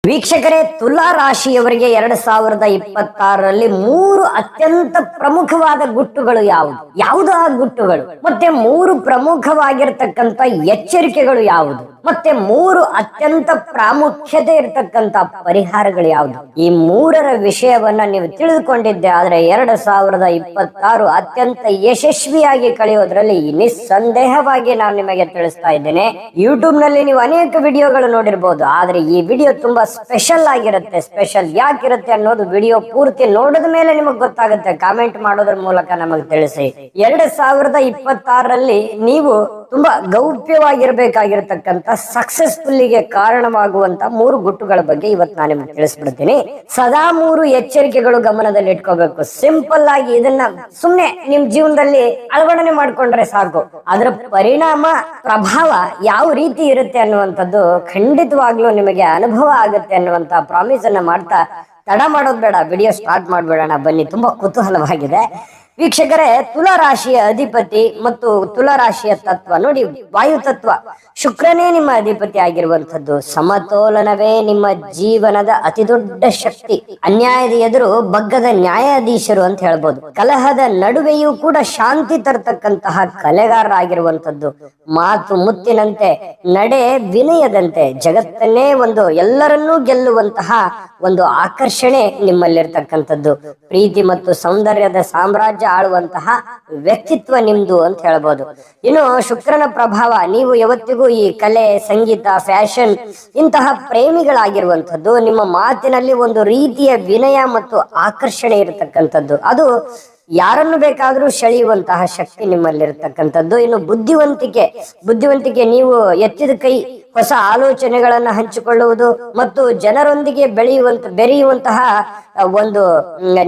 ವೀಕ್ಷಕರೇ, ತುಲಾ ರಾಶಿಯವರಿಗೆ 2026ರಲ್ಲಿ 3 ಅತ್ಯಂತ ಪ್ರಮುಖವಾದ ಗುಟ್ಟುಗಳು ಯಾವುದು ಆ ಗುಟ್ಟುಗಳು, ಮತ್ತೆ 3 ಪ್ರಮುಖವಾಗಿರ್ತಕ್ಕಂಥ ಎಚ್ಚರಿಕೆಗಳು ಯಾವುದು, ಮತ್ತೆ 3 ಅತ್ಯಂತ ಪ್ರಾಮುಖ್ಯತೆ ಇರತಕ್ಕಂತ ಪರಿಹಾರಗಳು ಯಾವುದು, ಈ 3ರ ವಿಷಯವನ್ನ ನೀವು ತಿಳಿದುಕೊಂಡಿದ್ದೆ ಆದ್ರೆ 2026 ಅತ್ಯಂತ ಯಶಸ್ವಿಯಾಗಿ ಕಳೆಯೋದ್ರಲ್ಲಿ ನಿಸ್ಸಂದೇಹವಾಗಿ ನಾನು ನಿಮಗೆ ತಿಳಿಸ್ತಾ ಇದ್ದೇನೆ. ಯೂಟ್ಯೂಬ್ ನಲ್ಲಿ ನೀವು ಅನೇಕ ವಿಡಿಯೋಗಳು ನೋಡಿರ್ಬೋದು, ಆದ್ರೆ ಈ ವಿಡಿಯೋ ತುಂಬಾ ಸ್ಪೆಷಲ್ ಆಗಿರುತ್ತೆ. ಸ್ಪೆಷಲ್ ಯಾಕಿರುತ್ತೆ ಅನ್ನೋದು ವಿಡಿಯೋ ಪೂರ್ತಿ ನೋಡಿದ ಮೇಲೆ ನಿಮಗೆ ಗೊತ್ತಾಗುತ್ತೆ. ಕಾಮೆಂಟ್ ಮಾಡೋದ್ರ ಮೂಲಕ ನಮಗೆ ತಿಳಿಸಿ. 2026ರಲ್ಲಿ ನೀವು ತುಂಬಾ ಗೌಪ್ಯವಾಗಿರ್ಬೇಕಾಗಿರ್ತಕ್ಕಂಥ ಸಕ್ಸಸ್ಫುಲ್ಲಿಗೆ ಕಾರಣವಾಗುವಂತ 3 ಗುಟ್ಟುಗಳ ಬಗ್ಗೆ ಇವತ್ತು ನಾನು ನಿಮಗೆ ತಿಳಿಸ್ಬಿಡ್ತೀನಿ. ಸದಾ 3 ಎಚ್ಚರಿಕೆಗಳು ಗಮನದಲ್ಲಿ ಇಟ್ಕೋಬೇಕು. ಸಿಂಪಲ್ ಆಗಿ ಇದನ್ನ ಸುಮ್ನೆ ನಿಮ್ ಜೀವನದಲ್ಲಿ ಅಳವಡನೆ ಮಾಡ್ಕೊಂಡ್ರೆ ಸಾಕು. ಅದರ ಪರಿಣಾಮ ಪ್ರಭಾವ ಯಾವ ರೀತಿ ಇರುತ್ತೆ ಅನ್ನುವಂಥದ್ದು ಖಂಡಿತವಾಗ್ಲೂ ನಿಮಗೆ ಅನುಭವ ಆಗುತ್ತೆ ಅನ್ನುವಂತ ಪ್ರಾಮಿಸ್ ಅನ್ನ ಮಾಡ್ತಾ ತಡ ಮಾಡೋದು ಬೇಡ, ವಿಡಿಯೋ ಸ್ಟಾರ್ಟ್ ಮಾಡ್ಬೇಡಣ ಬನ್ನಿ. ತುಂಬಾ ಕುತೂಹಲವಾಗಿದೆ ವೀಕ್ಷಕರೇ. ತುಲಾ ರಾಶಿಯ ಅಧಿಪತಿ ಮತ್ತು ತುಲಾ ರಾಶಿಯ ತತ್ವ ನೋಡಿ, ವಾಯು ತತ್ವ. ಶುಕ್ರನೇ ನಿಮ್ಮ ಅಧಿಪತಿ ಆಗಿರುವಂತದ್ದು. ಸಮತೋಲನವೇ ನಿಮ್ಮ ಜೀವನದ ಅತಿ ದೊಡ್ಡ ಶಕ್ತಿ. ಅನ್ಯಾಯದ ಎದುರು ಬಗ್ಗದ ನ್ಯಾಯಾಧೀಶರು ಅಂತ ಹೇಳ್ಬೋದು. ಕಲಹದ ನಡುವೆಯೂ ಕೂಡ ಶಾಂತಿ ತರತಕ್ಕಂತಹ ಕಲೆಗಾರರಾಗಿರುವಂತದ್ದು. ಮಾತು ಮುತ್ತಿನಂತೆ, ನಡೆ ವಿನಯದಂತೆ, ಜಗತ್ತನ್ನೇ ಎಲ್ಲರನ್ನೂ ಗೆಲ್ಲುವಂತಹ ಒಂದು ಆಕರ್ಷಣೆ ನಿಮ್ಮಲ್ಲಿರ್ತಕ್ಕಂಥದ್ದು. ಪ್ರೀತಿ ಮತ್ತು ಸೌಂದರ್ಯದ ಸಾಮ್ರಾಜ್ಯ ಆಳುವಂತಹ ವ್ಯಕ್ತಿತ್ವ ನಿಮ್ದು ಅಂತ ಹೇಳ್ಬೋದು. ಇನ್ನು ಶುಕ್ರನ ಪ್ರಭಾವ, ನೀವು ಯಾವತ್ತಿಗೂ ಈ ಕಲೆ, ಸಂಗೀತ, ಫ್ಯಾಷನ್ ಇಂತಹ ಪ್ರೇಮಿಗಳಾಗಿರುವಂಥದ್ದು. ನಿಮ್ಮ ಮಾತಿನಲ್ಲಿ ಒಂದು ರೀತಿಯ ವಿನಯ ಮತ್ತು ಆಕರ್ಷಣೆ ಇರತಕ್ಕಂಥದ್ದು. ಅದು ಯಾರನ್ನು ಬೇಕಾದ್ರೂ ಸೆಳೆಯುವಂತಹ ಶಕ್ತಿ ನಿಮ್ಮಲ್ಲಿರ್ತಕ್ಕಂಥದ್ದು. ಇನ್ನು ಬುದ್ಧಿವಂತಿಕೆ ನೀವು ಎತ್ತಿದ ಕೈ, ಹೊಸ ಆಲೋಚನೆಗಳನ್ನ ಹಂಚಿಕೊಳ್ಳುವುದು ಮತ್ತು ಜನರೊಂದಿಗೆ ಬೆರೆಯುವಂತಹ ಒಂದು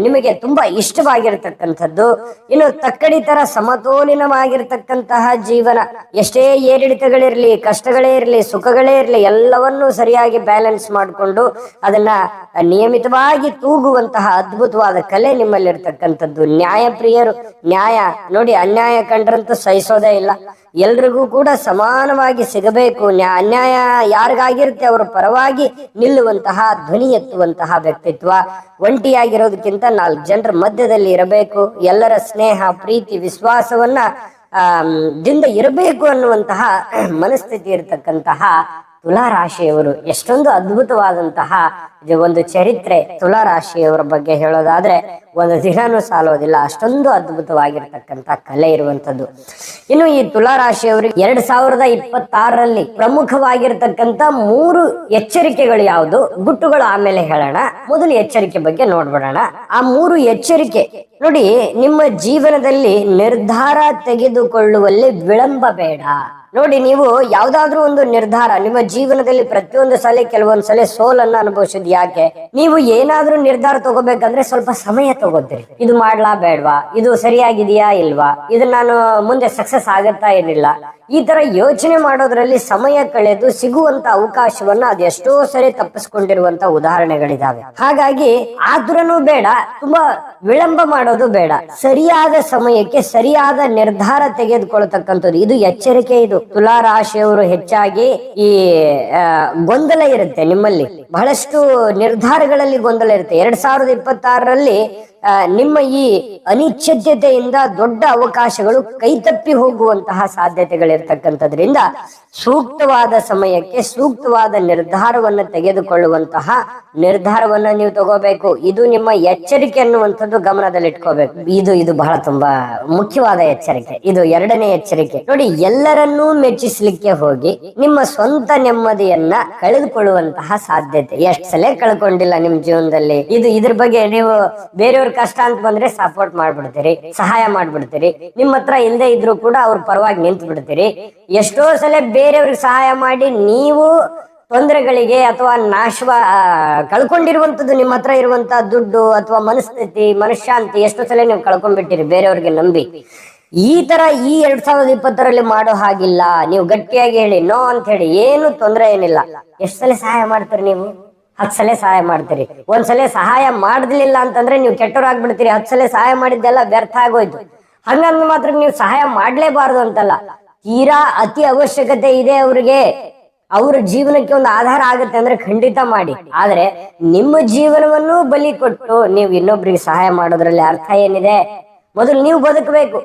ನಿಮಗೆ ತುಂಬಾ ಇಷ್ಟವಾಗಿರ್ತಕ್ಕಂಥದ್ದು. ಇನ್ನು ತಕ್ಕಡಿತರ ಸಮತೋಲಿನವಾಗಿರ್ತಕ್ಕಂತಹ ಜೀವನ. ಎಷ್ಟೇ ಏರಿಳಿತಗಳಿರ್ಲಿ, ಕಷ್ಟಗಳೇ ಇರಲಿ, ಸುಖಗಳೇ ಇರಲಿ, ಎಲ್ಲವನ್ನೂ ಸರಿಯಾಗಿ ಬ್ಯಾಲೆನ್ಸ್ ಮಾಡಿಕೊಂಡು ಅದನ್ನ ನಿಯಮಿತವಾಗಿ ತೂಗುವಂತಹ ಅದ್ಭುತವಾದ ಕಲೆ ನಿಮ್ಮಲ್ಲಿರ್ತಕ್ಕಂಥದ್ದು. ನ್ಯಾಯಪ್ರಿಯರು. ನ್ಯಾಯ ನೋಡಿ, ಅನ್ಯಾಯ ಕಂಡ್ರಂತೂ ಸಹಿಸೋದೇ ಇಲ್ಲ. ಎಲ್ರಿಗೂ ಕೂಡ ಸಮಾನವಾಗಿ ಸಿಗಬೇಕು. ಅನ್ಯಾಯ ಯಾರಿಗಾಗಿರುತ್ತೆ ಅವರ ಪರವಾಗಿ ನಿಲ್ಲುವಂತಹ, ಧ್ವನಿ ಎತ್ತುವಂತಹ ವ್ಯಕ್ತಿತ್ವ. ಒಂಟಿಯಾಗಿರೋದಕ್ಕಿಂತ 4 ಜನರ ಮಧ್ಯದಲ್ಲಿ ಇರಬೇಕು. ಎಲ್ಲರ ಸ್ನೇಹ, ಪ್ರೀತಿ, ವಿಶ್ವಾಸವನ್ನ ದಿಂದ ಇರಬೇಕು ಅನ್ನುವಂತಹ ಮನಸ್ಥಿತಿ ಇರತಕ್ಕಂತಹ ತುಲಾ ರಾಶಿಯವರು. ಎಷ್ಟೊಂದು ಅದ್ಭುತವಾದಂತಹ ಒಂದು ಚರಿತ್ರೆ ತುಲಾ ರಾಶಿಯವರ ಬಗ್ಗೆ ಹೇಳೋದಾದ್ರೆ ಒಂದು ದಿನಾನೂ ಸಾಲೋದಿಲ್ಲ. ಅಷ್ಟೊಂದು ಅದ್ಭುತವಾಗಿರ್ತಕ್ಕಂಥ ಕಲೆ ಇರುವಂತದ್ದು. ಇನ್ನು ಈ ತುಲಾ ರಾಶಿಯವರಿಗೆ 2026ರಲ್ಲಿ ಪ್ರಮುಖವಾಗಿರ್ತಕ್ಕಂಥ 3 ಎಚ್ಚರಿಕೆಗಳು ಯಾವುದು, ಗುಟ್ಟುಗಳು ಆಮೇಲೆ ಹೇಳೋಣ. ಮೊದಲು ಎಚ್ಚರಿಕೆ ಬಗ್ಗೆ ನೋಡ್ಬಿಡೋಣ. ಆ 3 ಎಚ್ಚರಿಕೆ ನೋಡಿ, ನಿಮ್ಮ ಜೀವನದಲ್ಲಿ ನಿರ್ಧಾರ ತೆಗೆದುಕೊಳ್ಳುವಲ್ಲಿ ವಿಳಂಬ ಬೇಡ. ನೋಡಿ, ನೀವು ಯಾವ್ದಾದ್ರೂ ಒಂದು ನಿರ್ಧಾರ ನಿಮ್ಮ ಜೀವನದಲ್ಲಿ ಪ್ರತಿಯೊಂದು ಸಲ ಕೆಲವೊಂದ್ಸಲ ಸೋಲನ್ನ ಅನುಭವಿಸಿದ್ ಯಾಕೆ, ನೀವು ಏನಾದ್ರೂ ನಿರ್ಧಾರ ತಗೋಬೇಕಂದ್ರೆ ಸ್ವಲ್ಪ ಸಮಯ ತಗೋತೀರಿ. ಇದು ಮಾಡ್ಲಾ ಬೇಡ್ವಾ, ಇದು ಸರಿಯಾಗಿದೆಯಾ ಇಲ್ವಾ, ಇದು ನಾನು ಮುಂದೆ ಸಕ್ಸಸ್ ಆಗತ್ತಾ ಏನಿಲ್ಲ, ಈ ತರ ಯೋಚನೆ ಮಾಡೋದ್ರಲ್ಲಿ ಸಮಯ ಕಳೆದು ಸಿಗುವಂತ ಅವಕಾಶವನ್ನ ಅದೆಷ್ಟೋ ಸರಿ ತಪ್ಪಿಸ್ಕೊಂಡಿರುವಂತ ಉದಾಹರಣೆಗಳಿದಾವೆ. ಹಾಗಾಗಿ ಆತುರನೂ ಬೇಡ, ತುಂಬಾ ವಿಳಂಬ ಮಾಡೋದು ಬೇಡ. ಸರಿಯಾದ ಸಮಯಕ್ಕೆ ಸರಿಯಾದ ನಿರ್ಧಾರ ತೆಗೆದುಕೊಳ್ತಕ್ಕಂಥದ್ದು ಇದು ಎಚ್ಚರಿಕೆ. ಇದು ತುಲಾ ರಾಶಿಯವರು ಹೆಚ್ಚಾಗಿ ಈ ಗೊಂದಲ ಇರುತ್ತೆ ನಿಮ್ಮಲ್ಲಿ, ಬಹಳಷ್ಟು ನಿರ್ಧಾರಗಳಲ್ಲಿ ಗೊಂದಲ ಇರುತ್ತೆ. 2026ರಲ್ಲಿ ನಿಮ್ಮ ಈ ಅನಿಶ್ಚಿತತೆಯಿಂದ ದೊಡ್ಡ ಅವಕಾಶಗಳು ಕೈತಪ್ಪಿ ಹೋಗುವಂತಹ ಸಾಧ್ಯತೆಗಳಿರ್ತಕ್ಕಂಥದ್ರಿಂದ ಸೂಕ್ತವಾದ ಸಮಯಕ್ಕೆ ಸೂಕ್ತವಾದ ನಿರ್ಧಾರವನ್ನು ತೆಗೆದುಕೊಳ್ಳುವಂತಹ ನಿರ್ಧಾರವನ್ನ ನೀವು ತಗೋಬೇಕು. ಇದು ನಿಮ್ಮ ಎಚ್ಚರಿಕೆ ಅನ್ನುವಂಥದ್ದು ಗಮನದಲ್ಲಿಟ್ಕೋಬೇಕು. ಇದು ಬಹಳ ತುಂಬಾ ಮುಖ್ಯವಾದ ಎಚ್ಚರಿಕೆ. ಇದು 2ನೇ ಎಚ್ಚರಿಕೆ. ನೋಡಿ, ಎಲ್ಲರನ್ನೂ ಮೆಚ್ಚಿಸ್ಲಿಕ್ಕೆ ಹೋಗಿ ನಿಮ್ಮ ಸ್ವಂತ ನೆಮ್ಮದಿಯನ್ನ ಕಳೆದುಕೊಳ್ಳುವಂತಹ ಸಾಧ್ಯತೆ. ಎಷ್ಟ್ ಸಲ ಕಳ್ಕೊಂಡಿಲ್ಲ ನಿಮ್ ಜೀವನದಲ್ಲಿ. ಇದ್ರ ಬಗ್ಗೆ ನೀವು ಬೇರೆಯವ್ರ ಕಷ್ಟ ಅಂತ ಬಂದ್ರೆ ಸಪೋರ್ಟ್ ಮಾಡ್ಬಿಡ್ತೀರಿ, ಸಹಾಯ ಮಾಡ್ಬಿಡ್ತೀರಿ. ನಿಮ್ಮ ಹತ್ರ ಇಲ್ಲದೆ ಇದ್ರು ಕೂಡ ಅವ್ರ ಪರವಾಗಿ ನಿಂತು ಬಿಡ್ತೀರಿ. ಎಷ್ಟೋ ಸಲ ಬೇರೆಯವ್ರಿಗೆ ಸಹಾಯ ಮಾಡಿ ನೀವು ತೊಂದರೆಗಳಿಗೆ ಅಥವಾ ಕಳ್ಕೊಂಡಿರುವಂತದ್ದು ನಿಮ್ಮ ಹತ್ರ ಇರುವಂತಹ ದುಡ್ಡು ಅಥವಾ ಮನಸ್ಥಿತಿ, ಮನಃಶಾಂತಿ ಎಷ್ಟೋ ಸಲ ನೀವು ಕಳ್ಕೊಂಡ್ಬಿಟ್ಟಿರಿ ಬೇರೆಯವ್ರಿಗೆ ನಂಬಿ. ಈ ತರ ಈ 2020ರಲ್ಲಿ ಮಾಡೋ ಹಾಗಿಲ್ಲ. ನೀವು ಗಟ್ಟಿಯಾಗಿ ಹೇಳಿ, ನೋ ಅಂತ ಹೇಳಿ, ಏನು ತೊಂದರೆ ಏನಿಲ್ಲ. ಎಷ್ಟ್ ಸಲ ಸಹಾಯ ಮಾಡ್ತೀರಿ ನೀವು? 10 ಸಲ ಸಹಾಯ ಮಾಡ್ತೀರಿ. ಒಂದ್ಸಲ ಸಹಾಯ ಮಾಡಲಿಲ್ಲ ಅಂತಂದ್ರೆ ನೀವು ಕೆಟ್ಟವರಾಗ್ಬಿಡ್ತೀರಿ. 10 ಸಲ ಸಹಾಯ ಮಾಡಿದ್ದೆಲ್ಲ ವ್ಯರ್ಥ ಆಗೋಯ್ತು. ಹಂಗಂದ್ರೆ ಮಾತ್ರ ನೀವು ಸಹಾಯ ಮಾಡ್ಲೇಬಾರ್ದು ಅಂತಲ್ಲ. ತೀರಾ ಅತಿ ಅವಶ್ಯಕತೆ ಇದೆ ಅವ್ರಿಗೆ, ಅವ್ರ ಜೀವನಕ್ಕೆ ಒಂದು ಆಧಾರ ಆಗುತ್ತೆ ಅಂದ್ರೆ ಖಂಡಿತ ಮಾಡಿ. ಆದ್ರೆ ನಿಮ್ಮ ಜೀವನವನ್ನು ಬಲಿ ಕೊಟ್ಟು ನೀವು ಇನ್ನೊಬ್ರಿಗೆ ಸಹಾಯ ಮಾಡೋದ್ರಲ್ಲಿ ಅರ್ಥ ಏನಿದೆ? ಮೊದಲು ನೀವು ಬದುಕಬೇಕು,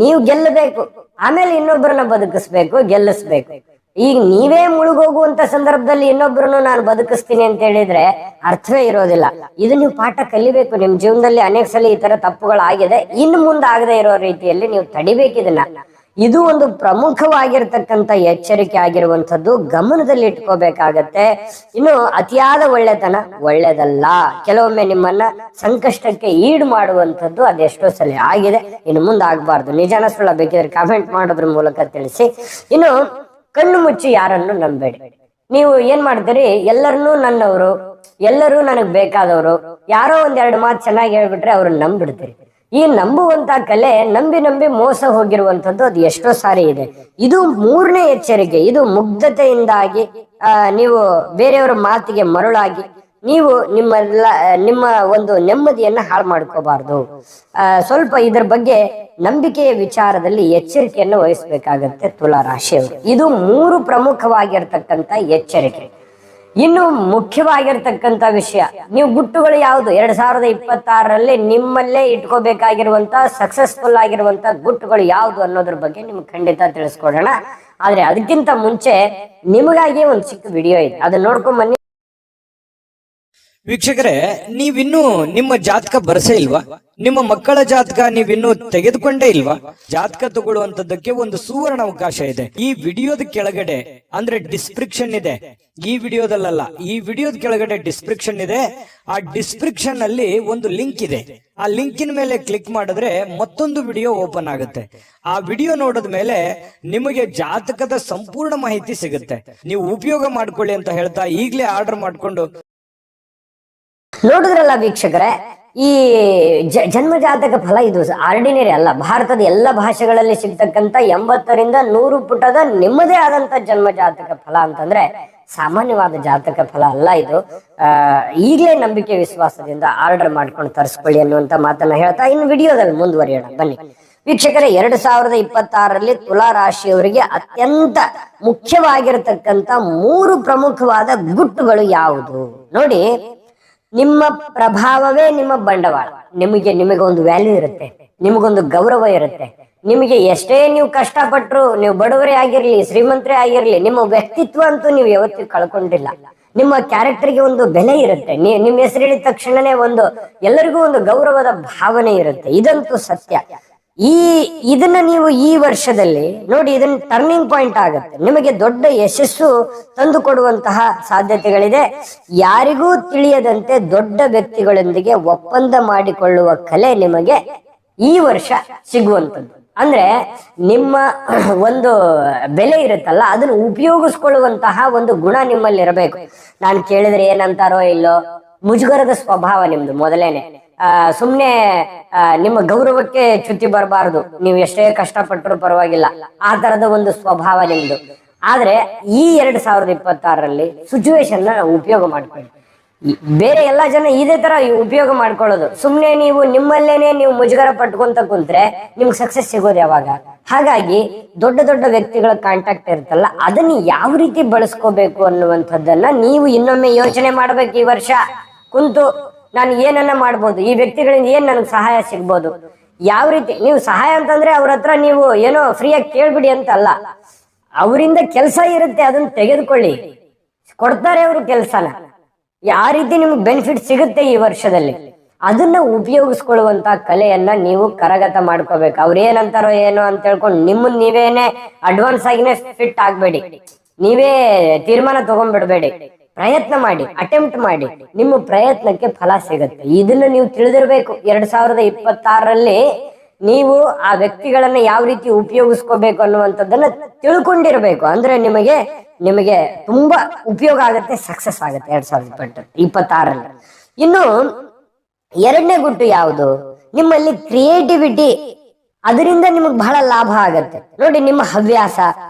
ನೀವು ಗೆಲ್ಲಬೇಕು, ಆಮೇಲೆ ಇನ್ನೊಬ್ಬರನ್ನ ಬದುಕಿಸ್ಬೇಕು, ಗೆಲ್ಲಿಸ್ಬೇಕು. ಈಗ ನೀವೇ ಮುಳುಗೋಗುವಂತ ಸಂದರ್ಭದಲ್ಲಿ ಇನ್ನೊಬ್ಬರನ್ನು ನಾನು ಬದುಕಿಸ್ತೀನಿ ಅಂತ ಹೇಳಿದ್ರೆ ಅರ್ಥವೇ ಇರೋದಿಲ್ಲ. ಇದು ನೀವು ಪಾಠ ಕಲಿಬೇಕು. ನಿಮ್ ಜೀವನದಲ್ಲಿ ಅನೇಕ ಸಲ ಈ ತರ ತಪ್ಪುಗಳಾಗಿದೆ, ಇನ್ನು ಮುಂದೆ ಆಗದೆ ಇರೋ ರೀತಿಯಲ್ಲಿ ನೀವು ತಡಿಬೇಕು ಇದನ್ನ. ಇದು ಒಂದು ಪ್ರಮುಖವಾಗಿರ್ತಕ್ಕಂಥ ಎಚ್ಚರಿಕೆ ಆಗಿರುವಂಥದ್ದು, ಗಮನದಲ್ಲಿ ಇಟ್ಕೋಬೇಕಾಗತ್ತೆ. ಇನ್ನು ಅತಿಯಾದ ಒಳ್ಳೆತನ ಒಳ್ಳೆದಲ್ಲ. ಕೆಲವೊಮ್ಮೆ ನಿಮ್ಮನ್ನ ಸಂಕಷ್ಟಕ್ಕೆ ಈಡು ಮಾಡುವಂಥದ್ದು ಅದೆಷ್ಟೋ ಸಲ ಆಗಿದೆ, ಇನ್ನು ಮುಂದೆ ಆಗ್ಬಾರ್ದು. ನಿಜಾನ ಸುಳ್ಳ ಬೇಕಿದ್ರೆ ಕಾಮೆಂಟ್ ಮಾಡೋದ್ರ ಮೂಲಕ ತಿಳಿಸಿ. ಇನ್ನು ಕಣ್ಣು ಮುಚ್ಚಿ ಯಾರನ್ನು ನಂಬೇಡಿ. ನೀವು ಏನ್ ಮಾಡ್ತೀರಿ, ಎಲ್ಲರನ್ನೂ ನನ್ನವರು, ಎಲ್ಲರೂ ನನಗ್ ಬೇಕಾದವರು, ಯಾರೋ ಒಂದೆರಡು ಮಾತು ಚೆನ್ನಾಗಿ ಹೇಳ್ಬಿಟ್ರೆ ಅವ್ರನ್ನ ನಂಬಿಡ್ತೀರಿ. ಈ ನಂಬುವಂತ ಕಲೆ ನಂಬಿ ನಂಬಿ ಮೋಸ ಹೋಗಿರುವಂತದ್ದು ಅದು ಎಷ್ಟೋ ಸಾರಿ ಇದೆ. ಇದು ಮೂರನೇ ಎಚ್ಚರಿಕೆ. ಇದು ಮುಗ್ಧತೆಯಿಂದಾಗಿ ನೀವು ಬೇರೆಯವರ ಮಾತಿಗೆ ಮರುಳಾಗಿ ನೀವು ನಿಮ್ಮ ಒಂದು ನೆಮ್ಮದಿಯನ್ನ ಹಾಳು ಮಾಡ್ಕೋಬಾರ್ದು. ಸ್ವಲ್ಪ ಇದ್ರ ಬಗ್ಗೆ ನಂಬಿಕೆಯ ವಿಚಾರದಲ್ಲಿ ಎಚ್ಚರಿಕೆಯನ್ನು ವಹಿಸ್ಬೇಕಾಗತ್ತೆ ತುಲಾ ರಾಶಿಯವರು. ಇದು ಮೂರು ಪ್ರಮುಖವಾಗಿರ್ತಕ್ಕಂಥ ಎಚ್ಚರಿಕೆ. ಇನ್ನು ಮುಖ್ಯವಾಗಿರ್ತಕ್ಕಂಥ ವಿಷಯ, ನೀವು ಗುಟ್ಟುಗಳು ಯಾವುದು 2026ರಲ್ಲಿ ನಿಮ್ಮಲ್ಲೇ ಇಟ್ಕೋಬೇಕಾಗಿರುವಂತ ಸಕ್ಸಸ್ಫುಲ್ ಆಗಿರುವಂತ ಗುಟ್ಟುಗಳು ಯಾವುದು ಅನ್ನೋದ್ರ ಬಗ್ಗೆ ನಿಮ್ಗೆ ಖಂಡಿತ ತಿಳಿಸ್ಕೊಡೋಣ. ಆದ್ರೆ ಅದಕ್ಕಿಂತ ಮುಂಚೆ ನಿಮಗಾಗಿ ಒಂದು ಚಿಕ್ಕ ವಿಡಿಯೋ ಇದೆ, ಅದನ್ನ ನೋಡ್ಕೊಂಡ್ ಬನ್ನಿ. ವೀಕ್ಷಕರೇ, ನೀವಿನ್ನೂ ನಿಮ್ಮ ಜಾತಕ ಬರಸೇ ಇಲ್ವಾ? ನಿಮ್ಮ ಮಕ್ಕಳ ಜಾತಕ ನೀವಿನ್ನೂ ತೆಗೆದುಕೊಂಡೇ ಇಲ್ವಾ? ಜಾತಕ ತಗೊಳ್ಳುವಂತದ್ದಕ್ಕೆ ಒಂದು ಸುವರ್ಣ ಅವಕಾಶ ಇದೆ. ಈ ವಿಡಿಯೋದ ಕೆಳಗಡೆ ಅಂದ್ರೆ ಡಿಸ್ಕ್ರಿಪ್ಷನ್ ಇದೆ, ಈ ವಿಡಿಯೋದಲ್ಲ, ಈ ವಿಡಿಯೋದ ಕೆಳಗಡೆ ಡಿಸ್ಕ್ರಿಪ್ಷನ್ ಇದೆ. ಆ ಡಿಸ್ಕ್ರಿಪ್ಷನ್ ಅಲ್ಲಿ ಒಂದು ಲಿಂಕ್ ಇದೆ. ಆ ಲಿಂಕಿನ ಮೇಲೆ ಕ್ಲಿಕ್ ಮಾಡಿದ್ರೆ ಮತ್ತೊಂದು ವಿಡಿಯೋ ಓಪನ್ ಆಗುತ್ತೆ. ಆ ವಿಡಿಯೋ ನೋಡಿದ ಮೇಲೆ ನಿಮಗೆ ಜಾತಕದ ಸಂಪೂರ್ಣ ಮಾಹಿತಿ ಸಿಗುತ್ತೆ. ನೀವು ಉಪಯೋಗ ಮಾಡ್ಕೊಳ್ಳಿ ಅಂತ ಹೇಳ್ತಾ ಈಗಲೇ ಆರ್ಡರ್ ಮಾಡ್ಕೊಂಡು. ನೋಡಿದ್ರಲ್ಲ ವೀಕ್ಷಕರೇ, ಈ ಜನ್ಮ ಜಾತಕ ಫಲ ಇದು ಆರ್ಡಿನರಿ ಅಲ್ಲ. ಭಾರತದ ಎಲ್ಲ ಭಾಷೆಗಳಲ್ಲಿ ಸಿಗ್ತಕ್ಕಂಥ 80ರಿಂದ 100 ಪುಟದ ನಿಮ್ಮದೇ ಆದಂತ ಜನ್ಮ ಜಾತಕ ಫಲ ಅಂತಂದ್ರೆ ಸಾಮಾನ್ಯವಾದ ಜಾತಕ ಫಲ ಅಲ್ಲ ಇದು. ಈಗಲೇ ನಂಬಿಕೆ ವಿಶ್ವಾಸದಿಂದ ಆರ್ಡರ್ ಮಾಡ್ಕೊಂಡು ತರಿಸ್ಕೊಳ್ಳಿ ಅನ್ನುವಂತ ಮಾತನ್ನ ಹೇಳ್ತಾ ಇನ್ನು ವಿಡಿಯೋದಲ್ಲಿ ಮುಂದುವರಿಯೋಣ ಬನ್ನಿ. ವೀಕ್ಷಕರೇ, 2026ರಲ್ಲಿ ತುಲಾ ರಾಶಿಯವರಿಗೆ ಅತ್ಯಂತ ಮುಖ್ಯವಾಗಿರತಕ್ಕಂತ 3 ಪ್ರಮುಖವಾದ ಗುಟ್ಟುಗಳು ಯಾವುದು ನೋಡಿ. ನಿಮ್ಮ ಪ್ರಭಾವವೇ ನಿಮ್ಮ ಬಂಡವಾಳ. ನಿಮಗೆ ಒಂದು ವ್ಯಾಲ್ಯೂ ಇರುತ್ತೆ, ನಿಮಗೊಂದು ಗೌರವ ಇರುತ್ತೆ. ನಿಮಗೆ ಎಷ್ಟೇ ನೀವು ಕಷ್ಟಪಟ್ಟರು, ನೀವು ಬಡವರೇ ಆಗಿರ್ಲಿ, ಶ್ರೀಮಂತರೇ ಆಗಿರ್ಲಿ, ನಿಮ್ಮ ವ್ಯಕ್ತಿತ್ವ ಅಂತೂ ನೀವು ಯಾವತ್ತೂ ಕಳ್ಕೊಂಡಿಲ್ಲ. ನಿಮ್ಮ ಕ್ಯಾರೆಕ್ಟರ್ಗೆ ಒಂದು ಬೆಲೆ ಇರುತ್ತೆ. ನಿಮ್ಮ ಹೆಸರು ಹೇಳಿದ ತಕ್ಷಣನೇ ಎಲ್ಲರಿಗೂ ಒಂದು ಗೌರವದ ಭಾವನೆ ಇರುತ್ತೆ. ಇದಂತೂ ಸತ್ಯ. ಇದನ್ನ ನೀವು ಈ ವರ್ಷದಲ್ಲಿ ನೋಡಿ, ಇದನ್ನ ಟರ್ನಿಂಗ್ ಪಾಯಿಂಟ್ ಆಗುತ್ತೆ. ನಿಮಗೆ ದೊಡ್ಡ ಯಶಸ್ಸು ತಂದು ಕೊಡುವಂತಹ ಸಾಧ್ಯತೆಗಳಿದೆ. ಯಾರಿಗೂ ತಿಳಿಯದಂತೆ ದೊಡ್ಡ ವ್ಯಕ್ತಿಗಳೊಂದಿಗೆ ಒಪ್ಪಂದ ಮಾಡಿಕೊಳ್ಳುವ ಕಲೆ ನಿಮಗೆ ಈ ವರ್ಷ ಸಿಗುವಂಥದ್ದು. ಅಂದ್ರೆ ನಿಮ್ಮ ಒಂದು ಬೆಲೆ ಇರುತ್ತಲ್ಲ, ಅದನ್ನು ಉಪಯೋಗಿಸ್ಕೊಳ್ಳುವಂತಹ ಒಂದು ಗುಣ ನಿಮ್ಮಲ್ಲಿ ಇರಬೇಕು. ನಾನು ಕೇಳಿದ್ರೆ ಏನಂತಾರೋ ಇಲ್ಲೋ, ಮುಜುಗರದ ಸ್ವಭಾವ ನಿಮ್ದು ಮೊದಲೇನೆ. ಸುಮ್ನೆ ನಿಮ್ಮ ಗೌರವಕ್ಕೆ ಚ್ಯುತಿ ಬರಬಾರದು. ನೀವು ಎಷ್ಟೇ ಕಷ್ಟಪಟ್ಟರು ಪರವಾಗಿಲ್ಲ, ಆ ತರದ ಒಂದು ಸ್ವಭಾವ ನಿಮ್ದು. ಆದ್ರೆ ಈ 2026ರಲ್ಲಿ ಸಿಚುವೇಶನ್ ಉಪಯೋಗ ಮಾಡ್ಕೊಳ್ಳಿ. ಬೇರೆ ಎಲ್ಲಾ ಜನ ಇದೇ ತರ ಉಪಯೋಗ ಮಾಡ್ಕೊಳ್ಳೋದು. ಸುಮ್ನೆ ನಿಮ್ಮಲ್ಲೇನೆ ನೀವು ಮುಜುಗರ ಪಟ್ಕೊಂತ ಕುಂತ್ರೆ ನಿಮ್ಗೆ ಸಕ್ಸಸ್ ಸಿಗೋದು ಯಾವಾಗ? ಹಾಗಾಗಿ ದೊಡ್ಡ ದೊಡ್ಡ ವ್ಯಕ್ತಿಗಳ ಕಾಂಟ್ಯಾಕ್ಟ್ ಇರುತ್ತಲ್ಲ, ಅದನ್ನ ಯಾವ ರೀತಿ ಬಳಸ್ಕೋಬೇಕು ಅನ್ನುವಂಥದ್ದನ್ನ ನೀವು ಇನ್ನೊಮ್ಮೆ ಯೋಚನೆ ಮಾಡ್ಬೇಕು. ಈ ವರ್ಷ ಕುಂತು ನಾನು ಏನನ್ನ ಮಾಡ್ಬೋದು, ಈ ವ್ಯಕ್ತಿಗಳಿಂದ ಏನ್ ನನಗೆ ಸಹಾಯ ಸಿಗ್ಬೋದು, ಯಾವ ರೀತಿ. ನೀವು ಸಹಾಯ ಅಂತಂದ್ರೆ ಅವ್ರ ಹತ್ರ ನೀವು ಏನೋ ಫ್ರೀಯಾಗಿ ಕೇಳ್ಬಿಡಿ ಅಂತ ಅಲ್ಲ, ಅವರಿಂದ ಕೆಲಸ ಇರುತ್ತೆ, ಅದನ್ನ ತೆಗೆದುಕೊಳ್ಳಿ, ಕೊಡ್ತಾರೆ ಅವರು ಕೆಲಸನ. ಯಾವ ರೀತಿ ನಿಮ್ಗೆ ಬೆನಿಫಿಟ್ ಸಿಗುತ್ತೆ ಈ ವರ್ಷದಲ್ಲಿ, ಅದನ್ನ ಉಪಯೋಗಿಸ್ಕೊಳ್ಳುವಂತ ಕಲೆಯನ್ನ ನೀವು ಕರಗತ ಮಾಡ್ಕೋಬೇಕು. ಅವ್ರು ಏನಂತಾರೋ ಏನೋ ಅಂತ ಹೇಳ್ಕೊಂಡು ನಿಮ್ಮನ್ನ ನೀವೇನೆ ಅಡ್ವಾನ್ಸ್ ಆಗಿನೇ ಫಿಟ್ ಆಗ್ಬೇಡಿ, ನೀವೇ ತೀರ್ಮಾನ ತಗೊಂಡ್ಬಿಡ್ಬೇಡಿ. ಪ್ರಯತ್ನ ಮಾಡಿ, ಅಟೆಂಪ್ಟ್ ಮಾಡಿ, ನಿಮ್ಮ ಪ್ರಯತ್ನಕ್ಕೆ ಫಲ ಸಿಗುತ್ತೆ. ಇದನ್ನ ನೀವು ತಿಳಿದಿರ್ಬೇಕು. 2026ರಲ್ಲಿ ನೀವು ಆ ವ್ಯಕ್ತಿಗಳನ್ನ ಯಾವ ರೀತಿ ಉಪಯೋಗಿಸ್ಕೋಬೇಕು ಅನ್ನುವಂಥದ್ದನ್ನ ತಿಳ್ಕೊಂಡಿರ್ಬೇಕು. ಅಂದ್ರೆ ನಿಮಗೆ ತುಂಬಾ ಉಪಯೋಗ ಆಗುತ್ತೆ, ಸಕ್ಸಸ್ ಆಗುತ್ತೆ 2026ರಲ್ಲಿ. ಇನ್ನು ಎರಡನೇ ಗುಟ್ಟು ಯಾವುದು? ನಿಮ್ಮಲ್ಲಿ ಕ್ರಿಯೇಟಿವಿಟಿ, ಅದರಿಂದ ನಿಮಗೆ ಬಹಳ ಲಾಭ ಆಗತ್ತೆ ನೋಡಿ. ನಿಮ್ಮ ಹವ್ಯಾಸ,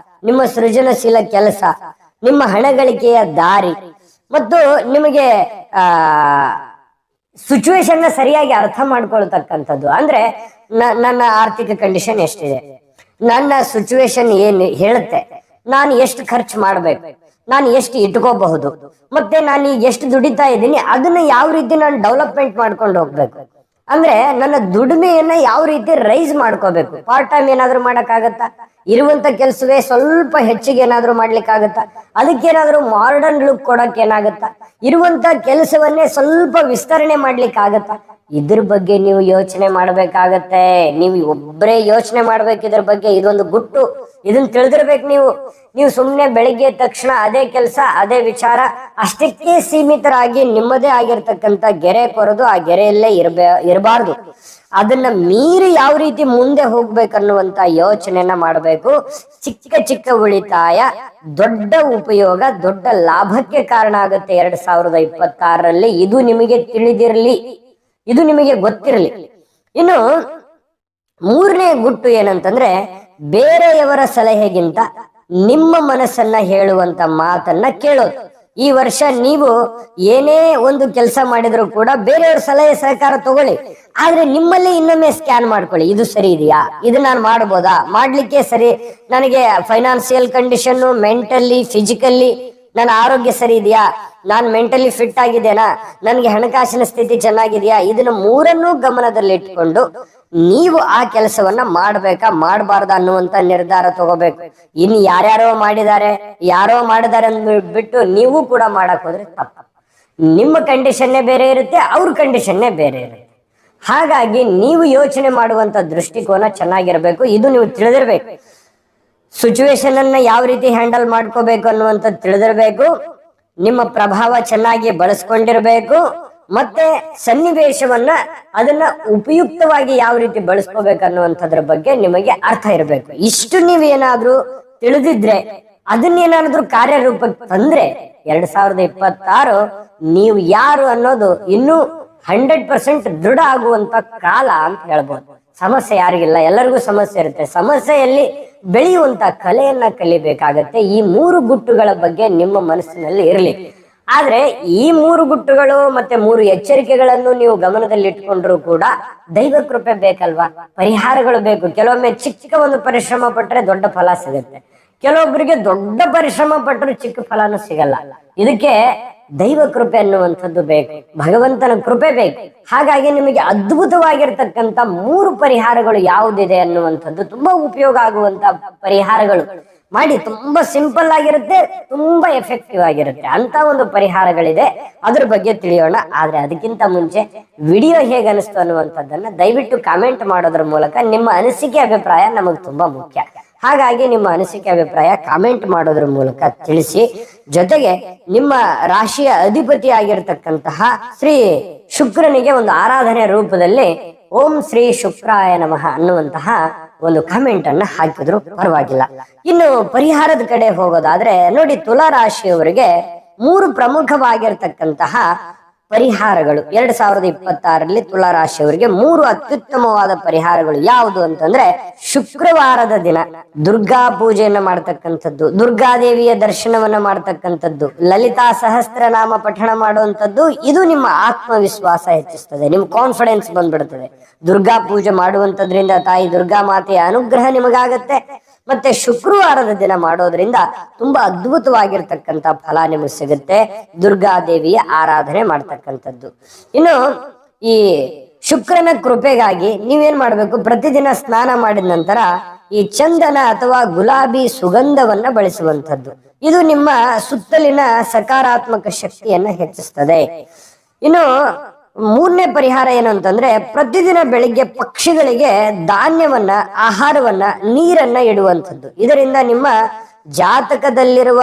ನಿಮ್ಮ ಸೃಜನಶೀಲ ಕೆಲಸ, ನಿಮ್ಮ ಹಣಗಳಿಕೆಯ ದಾರಿ ಮತ್ತು ನಿಮಗೆ ಸಿಚುವೇಶನ್ ಸರಿಯಾಗಿ ಅರ್ಥ ಮಾಡ್ಕೊಳ್ತಕ್ಕಂಥದ್ದು. ಅಂದ್ರೆ ನನ್ನ ಆರ್ಥಿಕ ಕಂಡೀಷನ್ ಎಷ್ಟಿದೆ, ನನ್ನ ಸಿಚುವೇಶನ್ ಏನು ಹೇಳುತ್ತೆ, ನಾನು ಎಷ್ಟು ಖರ್ಚು ಮಾಡ್ಬೇಕು, ನಾನು ಎಷ್ಟು ಇಟ್ಕೋಬಹುದು, ಮತ್ತೆ ನಾನು ಈಗ ಎಷ್ಟು ದುಡಿತಾ ಇದ್ದೀನಿ ಅದನ್ನ ಯಾವ ರೀತಿ ನಾನು ಡೆವಲಪ್ಮೆಂಟ್ ಮಾಡ್ಕೊಂಡು ಹೋಗ್ಬೇಕು, ಅಂದ್ರೆ ನನ್ನ ದುಡಿಮೆಯನ್ನ ಯಾವ ರೀತಿ ರೈಸ್ ಮಾಡ್ಕೋಬೇಕು. ಪಾರ್ಟ್ ಟೈಮ್ ಏನಾದ್ರು ಮಾಡಕ್ಕಾಗತ್ತಾ, ಇರುವಂತ ಕೆಲಸವೇ ಸ್ವಲ್ಪ ಹೆಚ್ಚಿಗೆ ಏನಾದ್ರು ಮಾಡ್ಲಿಕ್ಕಾಗತ್ತಾ, ಅದಕ್ಕೇನಾದ್ರೂ ಮಾಡರ್ನ್ ಲುಕ್ ಕೊಡಕ್ ಏನಾಗತ್ತಾ, ಇರುವಂತ ಕೆಲಸವನ್ನೇ ಸ್ವಲ್ಪ ವಿಸ್ತರಣೆ ಮಾಡ್ಲಿಕ್ಕಾಗತ್ತಾ, ಇದ್ರ ಬಗ್ಗೆ ನೀವು ಯೋಚನೆ ಮಾಡ್ಬೇಕಾಗತ್ತೆ. ನೀವು ಒಬ್ಬರೇ ಯೋಚನೆ ಮಾಡ್ಬೇಕು ಇದ್ರ ಬಗ್ಗೆ. ಇದೊಂದು ಗುಟ್ಟು, ಇದನ್ನ ತಿಳಿದಿರ್ಬೇಕು ನೀವು ಸುಮ್ಮನೆ ಬೆಳಿಗ್ಗೆ ತಕ್ಷಣ ಅದೇ ಕೆಲಸ ಅದೇ ವಿಚಾರ ಅಷ್ಟಕ್ಕೆ ಸೀಮಿತರಾಗಿ ನಿಮ್ಮದೇ ಆಗಿರ್ತಕ್ಕಂಥ ಗೆರೆ ಕೊರೆದು ಆ ಗೆರೆಯಲ್ಲೇ ಇರಬಾರ್ದು. ಅದನ್ನ ಮೀರಿ ಯಾವ ರೀತಿ ಮುಂದೆ ಹೋಗ್ಬೇಕನ್ನುವಂತ ಯೋಚನೆಯನ್ನ ಮಾಡಬೇಕು. ಚಿಕ್ಕ ಚಿಕ್ಕ ಉಳಿತಾಯ ದೊಡ್ಡ ಉಪಯೋಗ, ದೊಡ್ಡ ಲಾಭಕ್ಕೆ ಕಾರಣ ಆಗುತ್ತೆ 2026ರಲ್ಲಿ. ಇದು ನಿಮಗೆ ತಿಳಿದಿರಲಿ, ಇದು ನಿಮಗೆ ಗೊತ್ತಿರಲಿ. ಇನ್ನು ಮೂರನೇ ಗುಟ್ಟು ಏನಂತಂದ್ರೆ, ಬೇರೆಯವರ ಸಲಹೆಗಿಂತ ನಿಮ್ಮ ಮನಸ್ಸನ್ನ ಹೇಳುವಂತ ಮಾತನ್ನ ಕೇಳೋದು. ಈ ವರ್ಷ ನೀವು ಏನೇ ಒಂದು ಕೆಲಸ ಮಾಡಿದ್ರು ಕೂಡ ಬೇರೆಯವ್ರ ಸಲಹೆ ಸಹಕಾರ ತಗೊಳ್ಳಿ, ಆದ್ರೆ ನಿಮ್ಮಲ್ಲಿ ಇನ್ನೊಮ್ಮೆ ಸ್ಕ್ಯಾನ್ ಮಾಡ್ಕೊಳ್ಳಿ. ಇದು ಸರಿ ಇದೆಯಾ, ಇದು ನಾನು ಮಾಡ್ಬೋದಾ, ಮಾಡ್ಲಿಕ್ಕೆ ಸರಿ, ನನಗೆ ಫೈನಾನ್ಸಿಯಲ್ ಕಂಡೀಷನ್, ಮೆಂಟಲಿ, ಫಿಸಿಕಲಿ ನನ್ನ ಆರೋಗ್ಯ ಸರಿ ಇದೆಯಾ, ನಾನು ಮೆಂಟಲಿ ಫಿಟ್ ಆಗಿದ್ದೇನಾ, ನನಗೆ ಹಣಕಾಸಿನ ಸ್ಥಿತಿ ಚೆನ್ನಾಗಿದೆಯಾ, ಇದನ್ನ ಮೂರನ್ನೂ ಗಮನದಲ್ಲಿಟ್ಕೊಂಡು ನೀವು ಆ ಕೆಲಸವನ್ನ ಮಾಡ್ಬೇಕಾ ಮಾಡಬಾರ್ದ ಅನ್ನುವಂತ ನಿರ್ಧಾರ ತಗೋಬೇಕು. ಇನ್ನು ಯಾರ್ಯಾರೋ ಮಾಡಿದ್ದಾರೆ, ಯಾರೋ ಮಾಡಿದ್ದಾರೆ ಅಂದ್ಬಿಟ್ಟು ನೀವು ಕೂಡ ಮಾಡಕ್ ಹೋದ್ರೆ ತಪ್ಪು. ನಿಮ್ಮ ಕಂಡೀಷನ್ನೇ ಬೇರೆ ಇರುತ್ತೆ, ಅವ್ರ ಕಂಡೀಷನ್ನೇ ಬೇರೆ ಇರುತ್ತೆ. ಹಾಗಾಗಿ ನೀವು ಯೋಚನೆ ಮಾಡುವಂತ ದೃಷ್ಟಿಕೋನ ಚೆನ್ನಾಗಿರ್ಬೇಕು. ಇದು ನೀವು ತಿಳಿದಿರ್ಬೇಕು. ಸಿಚುವೇಶನ್ ಅನ್ನ ಯಾವ ರೀತಿ ಹ್ಯಾಂಡಲ್ ಮಾಡ್ಕೋಬೇಕು ಅನ್ನುವಂತ ತಿಳಿದಿರ್ಬೇಕು. ನಿಮ್ಮ ಪ್ರಭಾವ ಚೆನ್ನಾಗಿ ಬಳಸ್ಕೊಂಡಿರ್ಬೇಕು. ಮತ್ತೆ ಸನ್ನಿವೇಶವನ್ನ ಅದನ್ನ ಉಪಯುಕ್ತವಾಗಿ ಯಾವ ರೀತಿ ಬಳಸ್ಕೋಬೇಕು ಅನ್ನುವಂಥದ್ರ ಬಗ್ಗೆ ನಿಮಗೆ ಅರ್ಥ ಇರಬೇಕು. ಇಷ್ಟು ನೀವೇನಾದ್ರೂ ತಿಳಿದಿದ್ರೆ, ಅದನ್ನೇನಾದ್ರೂ ಕಾರ್ಯರೂಪಕ್ಕೆ ತಂದ್ರೆ 2026 ನೀವು ಯಾರು ಅನ್ನೋದು ಇನ್ನೂ 100% ದೃಢ ಆಗುವಂತ ಕಾಲ ಅಂತ ಹೇಳ್ಬೋದು. ಸಮಸ್ಯೆ ಯಾರಿಗಿಲ್ಲ, ಎಲ್ಲರಿಗೂ ಸಮಸ್ಯೆ ಇರುತ್ತೆ. ಸಮಸ್ಯೆಯಲ್ಲಿ ಬೆಳೆಯುವಂತ ಕಲೆಯನ್ನ ಕಲಿಬೇಕಾಗತ್ತೆ. ಈ 3 ಗುಟ್ಟುಗಳ ಬಗ್ಗೆ ನಿಮ್ಮ ಮನಸ್ಸಿನಲ್ಲಿ ಇರಲಿ. ಆದ್ರೆ ಈ 3 ಗುಟ್ಟುಗಳು ಮತ್ತೆ 3 ಎಚ್ಚರಿಕೆಗಳನ್ನು ನೀವು ಗಮನದಲ್ಲಿ ಇಟ್ಕೊಂಡ್ರು ಕೂಡ ದೈವ ಕೃಪೆ ಬೇಕಲ್ವಾ, ಪರಿಹಾರಗಳು ಬೇಕು. ಕೆಲವೊಮ್ಮೆ ಚಿಕ್ಕ ಒಂದು ಪರಿಶ್ರಮ ಪಟ್ರೆ ದೊಡ್ಡ ಫಲ ಸಿಗುತ್ತೆ, ಕೆಲವೊಬ್ಬರಿಗೆ ದೊಡ್ಡ ಪರಿಶ್ರಮ ಪಟ್ಟರು ಚಿಕ್ಕ ಫಲನೂ ಸಿಗಲ್ಲ. ಇದಕ್ಕೆ ದೈವ ಕೃಪೆ ಅನ್ನುವಂಥದ್ದು ಬೇಕು, ಭಗವಂತನ ಕೃಪೆ ಬೇಕು. ಹಾಗಾಗಿ ನಿಮಗೆ ಅದ್ಭುತವಾಗಿರ್ತಕ್ಕಂಥ 3 ಪರಿಹಾರಗಳು ಯಾವುದಿದೆ ಅನ್ನುವಂಥದ್ದು, ತುಂಬಾ ಉಪಯೋಗ ಆಗುವಂತ ಪರಿಹಾರಗಳು ಮಾಡಿ. ತುಂಬಾ ಸಿಂಪಲ್ ಆಗಿರುತ್ತೆ, ತುಂಬಾ ಎಫೆಕ್ಟಿವ್ ಆಗಿರುತ್ತೆ ಅಂತ ಒಂದು ಪರಿಹಾರಗಳಿದೆ. ಅದ್ರ ಬಗ್ಗೆ ತಿಳಿಯೋಣ. ಆದ್ರೆ ಅದಕ್ಕಿಂತ ಮುಂಚೆ ವಿಡಿಯೋ ಹೇಗೆ ಅನಿಸ್ತು ಅನ್ನುವಂಥದ್ದನ್ನ ದಯವಿಟ್ಟು ಕಾಮೆಂಟ್ ಮಾಡೋದ್ರ ಮೂಲಕ ನಿಮ್ಮ ಅನಿಸಿಕೆ ಅಭಿಪ್ರಾಯ ನಮಗೆ ತುಂಬಾ ಮುಖ್ಯ. ಹಾಗಾಗಿ ನಿಮ್ಮ ಅನಿಸಿಕೆ ಅಭಿಪ್ರಾಯ ಕಾಮೆಂಟ್ ಮಾಡೋದ್ರ ಮೂಲಕ ತಿಳಿಸಿ. ಜೊತೆಗೆ ನಿಮ್ಮ ರಾಶಿಯ ಅಧಿಪತಿ ಆಗಿರತಕ್ಕಂತಹ ಶ್ರೀ ಶುಕ್ರನಿಗೆ ಒಂದು ಆರಾಧನೆ ರೂಪದಲ್ಲಿ ಓಂ ಶ್ರೀ ಶುಕ್ರಾಯ ನಮಃ ಅನ್ನುವಂತಹ ಒಂದು ಕಾಮೆಂಟ್ ಅನ್ನ ಹಾಕಿದ್ರು ಪರವಾಗಿಲ್ಲ. ಇನ್ನು ಪರಿಹಾರದ ಕಡೆ ಹೋಗೋದಾದ್ರೆ ನೋಡಿ, ತುಲಾ ರಾಶಿಯವರಿಗೆ 3 ಪ್ರಮುಖವಾಗಿರ್ತಕ್ಕಂತಹ ಪರಿಹಾರಗಳು 2026ರಲ್ಲಿ ತುಲಾ ರಾಶಿಯವರಿಗೆ 3 ಅತ್ಯುತ್ತಮವಾದ ಪರಿಹಾರಗಳು ಯಾವುದು ಅಂತಂದ್ರೆ, ಶುಕ್ರವಾರದ ದಿನ ದುರ್ಗಾ ಪೂಜೆಯನ್ನ ಮಾಡ್ತಕ್ಕಂಥದ್ದು, ದುರ್ಗಾದೇವಿಯ ದರ್ಶನವನ್ನ ಮಾಡ್ತಕ್ಕಂಥದ್ದು, ಲಲಿತಾ ಸಹಸ್ರನಾಮ ಪಠಣ ಮಾಡುವಂಥದ್ದು. ಇದು ನಿಮ್ಮ ಆತ್ಮವಿಶ್ವಾಸ ಹೆಚ್ಚಿಸ್ತದೆ, ನಿಮ್ ಕಾನ್ಫಿಡೆನ್ಸ್ ಬಂದ್ಬಿಡ್ತದೆ. ದುರ್ಗಾ ಪೂಜೆ ಮಾಡುವಂತದ್ರಿಂದ ತಾಯಿ ದುರ್ಗಾ ಮಾತೆಯ ಅನುಗ್ರಹ ನಿಮಗಾಗತ್ತೆ. ಮತ್ತೆ ಶುಕ್ರವಾರದ ದಿನ ಮಾಡೋದ್ರಿಂದ ತುಂಬಾ ಅದ್ಭುತವಾಗಿರ್ತಕ್ಕಂಥ ಫಲ ನಿಮಗೆ ಸಿಗುತ್ತೆ. ದುರ್ಗಾದೇವಿಯ ಆರಾಧನೆ ಮಾಡ್ತಕ್ಕಂಥದ್ದು. ಇನ್ನು ಈ ಶುಕ್ರನ ಕೃಪೆಗಾಗಿ ನೀವೇನ್ ಮಾಡ್ಬೇಕು, ಪ್ರತಿದಿನ ಸ್ನಾನ ಮಾಡಿದ ನಂತರ ಈ ಚಂದನ ಅಥವಾ ಗುಲಾಬಿ ಸುಗಂಧವನ್ನ ಬಳಸುವಂಥದ್ದು. ಇದು ನಿಮ್ಮ ಸುತ್ತಲಿನ ಸಕಾರಾತ್ಮಕ ಶಕ್ತಿಯನ್ನ ಹೆಚ್ಚಿಸ್ತದೆ. ಇನ್ನು 3ನೇ ಪರಿಹಾರ ಏನು ಅಂತಂದ್ರೆ, ಪ್ರತಿದಿನ ಬೆಳಿಗ್ಗೆ ಪಕ್ಷಿಗಳಿಗೆ ಧಾನ್ಯವನ್ನ, ಆಹಾರವನ್ನ, ನೀರನ್ನ ಇಡುವಂಥದ್ದು. ಇದರಿಂದ ನಿಮ್ಮ ಜಾತಕದಲ್ಲಿರುವ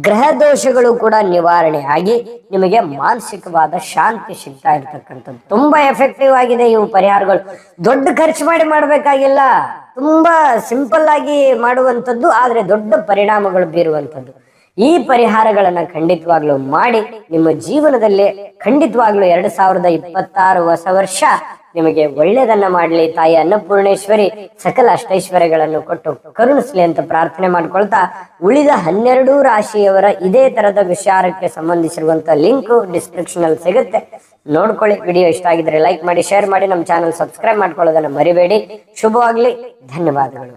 ಗ್ರಹ ದೋಷಗಳು ಕೂಡ ನಿವಾರಣೆ ಆಗಿ ನಿಮಗೆ ಮಾನಸಿಕವಾದ ಶಾಂತಿ ಸಿಗ್ತಾ ಇರ್ತಕ್ಕಂಥದ್ದು. ತುಂಬಾ ಎಫೆಕ್ಟಿವ್ ಆಗಿದೆ ಇವು ಪರಿಹಾರಗಳು. ದೊಡ್ಡ ಖರ್ಚು ಮಾಡಿ ಮಾಡ್ಬೇಕಾಗಿಲ್ಲ, ತುಂಬಾ ಸಿಂಪಲ್ ಆಗಿ ಮಾಡುವಂಥದ್ದು, ಆದ್ರೆ ದೊಡ್ಡ ಪರಿಣಾಮಗಳು ಬೀರುವಂಥದ್ದು. ಈ ಪರಿಹಾರಗಳನ್ನ ಖಂಡಿತವಾಗ್ಲೂ ಮಾಡಿ ನಿಮ್ಮ ಜೀವನದಲ್ಲಿ ಖಂಡಿತವಾಗ್ಲೂ 2026 ಹೊಸ ವರ್ಷ ನಿಮಗೆ ಒಳ್ಳೆಯದನ್ನ ಮಾಡಲಿ. ತಾಯಿ ಅನ್ನಪೂರ್ಣೇಶ್ವರಿ ಸಕಲ ಅಷ್ಟೈಶ್ವರ್ಯಗಳನ್ನು ಕೊಟ್ಟು ಕರುಣಿಸ್ಲಿ ಅಂತ ಪ್ರಾರ್ಥನೆ ಮಾಡ್ಕೊಳ್ತಾ, ಉಳಿದ 12 ರಾಶಿಯವರ ಇದೇ ತರದ ವಿಚಾರಕ್ಕೆ ಸಂಬಂಧಿಸಿರುವಂತ ಲಿಂಕ್ ಡಿಸ್ಕ್ರಿಪ್ಷನ್ ಅಲ್ಲಿ ಸಿಗುತ್ತೆ, ನೋಡ್ಕೊಳ್ಳಿ. ವಿಡಿಯೋ ಇಷ್ಟ ಆಗಿದ್ರೆ ಲೈಕ್ ಮಾಡಿ, ಶೇರ್ ಮಾಡಿ, ನಮ್ಮ ಚಾನಲ್ ಸಬ್ಸ್ಕ್ರೈಬ್ ಮಾಡ್ಕೊಳ್ಳೋದನ್ನ ಮರಿಬೇಡಿ. ಶುಭವಾಗ್ಲಿ, ಧನ್ಯವಾದಗಳು.